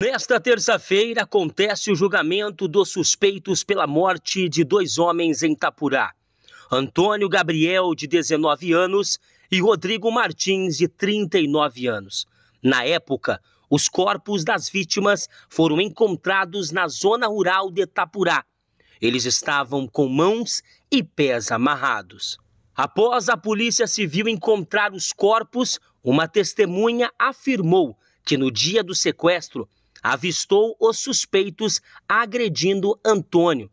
Nesta terça-feira acontece o julgamento dos suspeitos pela morte de 2 homens em Itapurá. Antônio Gabriel, de 19 anos, e Rodrigo Martins, de 39 anos. Na época, os corpos das vítimas foram encontrados na zona rural de Itapurá. Eles estavam com mãos e pés amarrados. Após a Polícia Civil encontrar os corpos, uma testemunha afirmou que no dia do sequestro avistou os suspeitos agredindo Antônio.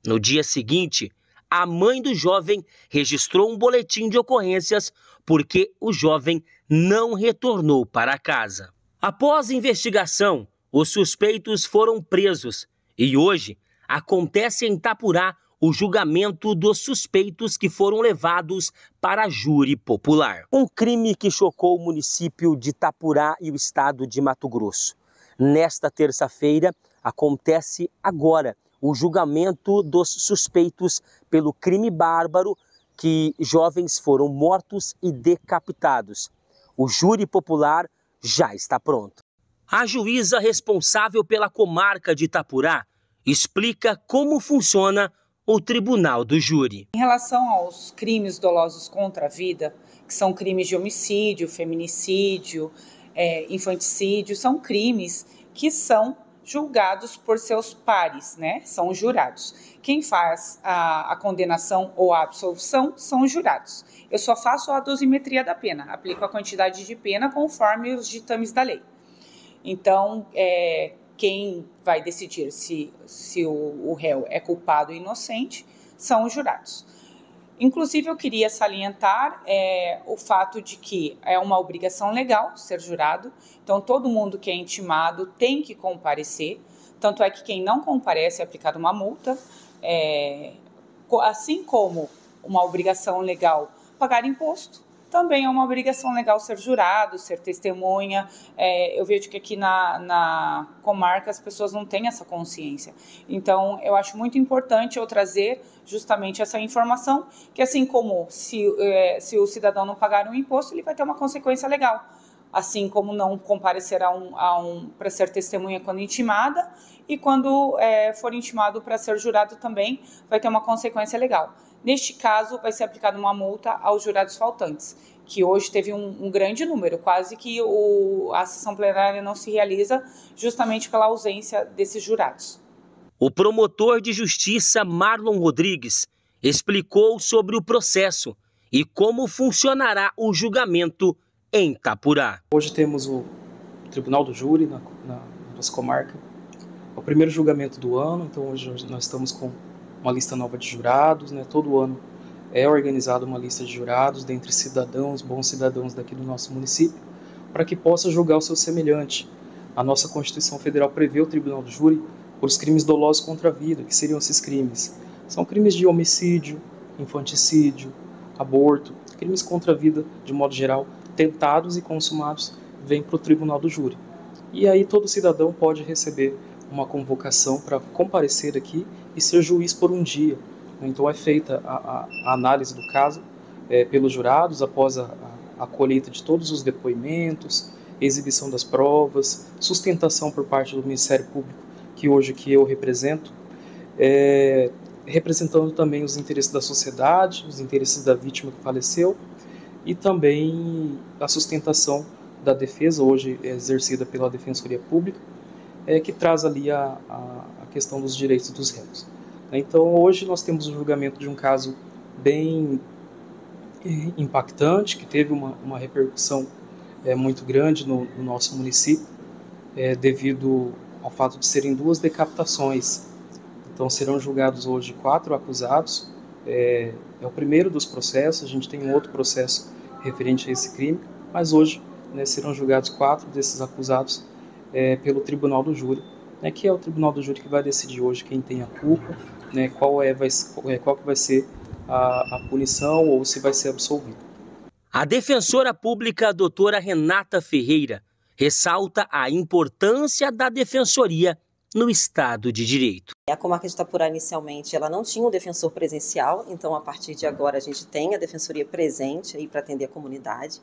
No dia seguinte, a mãe do jovem registrou um boletim de ocorrências porque o jovem não retornou para casa. Após a investigação, os suspeitos foram presos e hoje acontece em Itapurá o julgamento dos suspeitos que foram levados para a júri popular. Um crime que chocou o município de Itapurá e o estado de Mato Grosso. Nesta terça-feira, acontece agora o julgamento dos suspeitos pelo crime bárbaro que jovens foram mortos e decapitados. O júri popular já está pronto. A juíza responsável pela comarca de Itapurá explica como funciona o tribunal do júri. Em relação aos crimes dolosos contra a vida, que são crimes de homicídio, feminicídio, infanticídio, são crimes que são julgados por seus pares, né? São jurados. Quem faz a condenação ou a absolvição são os jurados. Eu só faço a dosimetria da pena, aplico a quantidade de pena conforme os ditames da lei. Então, quem vai decidir se o réu é culpado ou inocente são os jurados. Inclusive, eu queria salientar o fato de que é uma obrigação legal ser jurado, então todo mundo que é intimado tem que comparecer, tanto é que quem não comparece é aplicada uma multa, assim como uma obrigação legal pagar imposto, também é uma obrigação legal ser jurado, ser testemunha. Eu vejo que aqui na comarca as pessoas não têm essa consciência. Então, eu acho muito importante eu trazer justamente essa informação, que assim como se o cidadão não pagar um imposto, ele vai ter uma consequência legal. Assim como não comparecer para ser testemunha quando intimada, e quando for intimado para ser jurado também vai ter uma consequência legal. Neste caso, vai ser aplicada uma multa aos jurados faltantes, que hoje teve um grande número, quase que a sessão plenária não se realiza justamente pela ausência desses jurados. O promotor de justiça Marlon Rodrigues explicou sobre o processo e como funcionará o julgamento em Itapurá. Hoje temos o Tribunal do Júri na nossa comarca. É o primeiro julgamento do ano, então hoje nós estamos com uma lista nova de jurados, né? Todo ano é organizada uma lista de jurados dentre cidadãos, bons cidadãos daqui do nosso município, para que possa julgar o seu semelhante. A nossa Constituição Federal prevê o Tribunal do Júri por os crimes dolosos contra a vida, que seriam esses crimes. São crimes de homicídio, infanticídio, aborto, crimes contra a vida de modo geral, tentados e consumados, vêm para o Tribunal do Júri. E aí todo cidadão pode receber uma convocação para comparecer aqui e ser juiz por um dia. Então é feita a análise do caso pelos jurados após a colheita de todos os depoimentos, exibição das provas, sustentação por parte do Ministério Público, que hoje que eu represento, representando também os interesses da sociedade, os interesses da vítima que faleceu, e também a sustentação da defesa, hoje exercida pela Defensoria Pública, que traz ali a questão dos direitos dos réus. Então, hoje nós temos o julgamento de um caso bem impactante, que teve uma repercussão muito grande no nosso município, devido ao fato de serem 2 decapitações. Então, serão julgados hoje 4 acusados. É o primeiro dos processos, a gente tem um outro processo referente a esse crime, mas hoje serão julgados 4 desses acusados pelo Tribunal do Júri, que é o Tribunal do Júri que vai decidir hoje quem tem a culpa, qual que vai ser a punição ou se vai ser absolvido. A defensora pública, a doutora Renata Ferreira, ressalta a importância da defensoria no Estado de Direito. A comarca de Itapurá, inicialmente, ela não tinha um defensor presencial, então, a partir de agora, a gente tem a defensoria presente para atender a comunidade.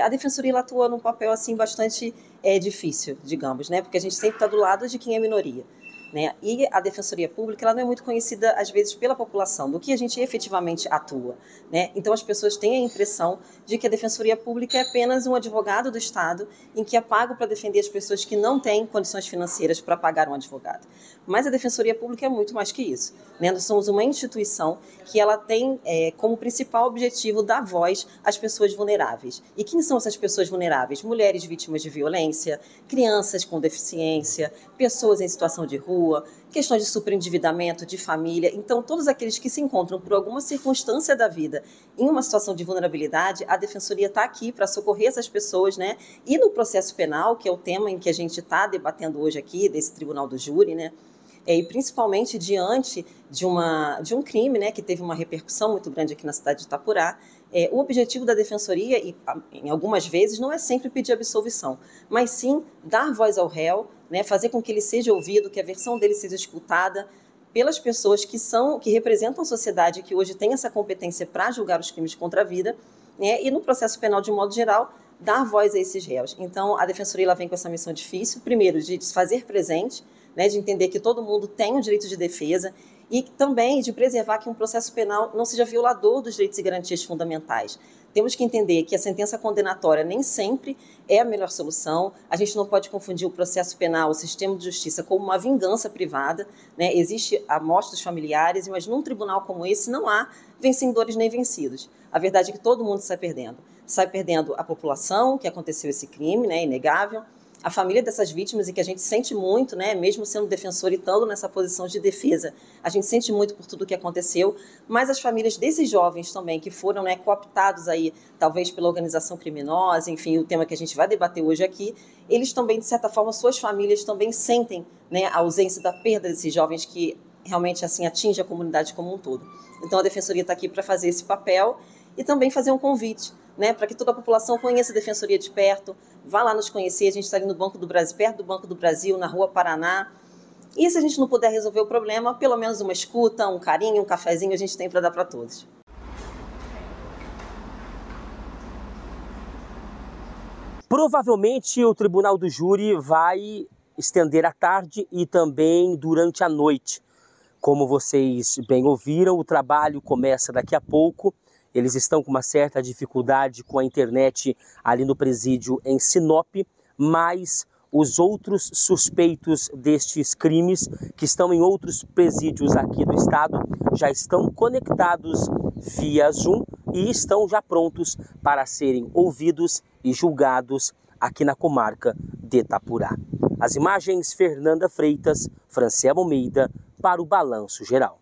A Defensoria atua num papel assim bastante difícil, digamos, né? Porque a gente sempre está do lado de quem é minoria. Né? E a Defensoria Pública ela não é muito conhecida, às vezes, pela população, do que a gente efetivamente atua. Né? Então, as pessoas têm a impressão de que a Defensoria Pública é apenas um advogado do Estado em que é pago para defender as pessoas que não têm condições financeiras para pagar um advogado. Mas a Defensoria Pública é muito mais que isso. Né? Nós somos uma instituição que ela tem como principal objetivo dar voz às pessoas vulneráveis. E quem são essas pessoas vulneráveis? Mulheres vítimas de violência, crianças com deficiência, pessoas em situação de rua, questões de superendividamento, de família. Então, todos aqueles que se encontram por alguma circunstância da vida em uma situação de vulnerabilidade, a Defensoria está aqui para socorrer essas pessoas, né? E no processo penal, que é o tema em que a gente está debatendo hoje aqui, desse Tribunal do Júri, né? E principalmente diante de um crime, né, que teve uma repercussão muito grande aqui na cidade de Itapurá, o objetivo da Defensoria, e em algumas vezes, não é sempre pedir absolvição, mas sim dar voz ao réu, né, fazer com que ele seja ouvido, que a versão dele seja escutada pelas pessoas que representam a sociedade, que hoje tem essa competência para julgar os crimes contra a vida, né, e no processo penal, de modo geral, dar voz a esses réus. Então, a Defensoria ela vem com essa missão difícil, primeiro, de se fazer presente, né, de entender que todo mundo tem o direito de defesa e também de preservar que um processo penal não seja violador dos direitos e garantias fundamentais. Temos que entender que a sentença condenatória nem sempre é a melhor solução. A gente não pode confundir o processo penal, o sistema de justiça, como uma vingança privada. Né? Existe a morte dos familiares, mas num tribunal como esse não há vencedores nem vencidos. A verdade é que todo mundo sai perdendo. Sai perdendo a população que aconteceu esse crime, né, inegável, a família dessas vítimas, e que a gente sente muito, né, mesmo sendo defensor e estando nessa posição de defesa, a gente sente muito por tudo o que aconteceu, mas as famílias desses jovens também, que foram, né, cooptados aí, talvez pela organização criminosa, enfim, o tema que a gente vai debater hoje aqui, eles também, de certa forma, suas famílias também sentem, né, a ausência da perda desses jovens que realmente assim atinge a comunidade como um todo. Então a Defensoria está aqui para fazer esse papel e também fazer um convite, né, para que toda a população conheça a Defensoria de perto, vá lá nos conhecer. A gente está ali no Banco do Brasil, perto do Banco do Brasil, na Rua Paraná. E se a gente não puder resolver o problema, pelo menos uma escuta, um carinho, um cafezinho a gente tem para dar para todos. Provavelmente o Tribunal do Júri vai estender à tarde e também durante a noite. Como vocês bem ouviram, o trabalho começa daqui a pouco. Eles estão com uma certa dificuldade com a internet ali no presídio em Sinop, mas os outros suspeitos destes crimes, que estão em outros presídios aqui do estado, já estão conectados via Zoom e estão já prontos para serem ouvidos e julgados aqui na comarca de Itapurá. As imagens, Fernanda Freitas, Franciela Almeida, para o Balanço Geral.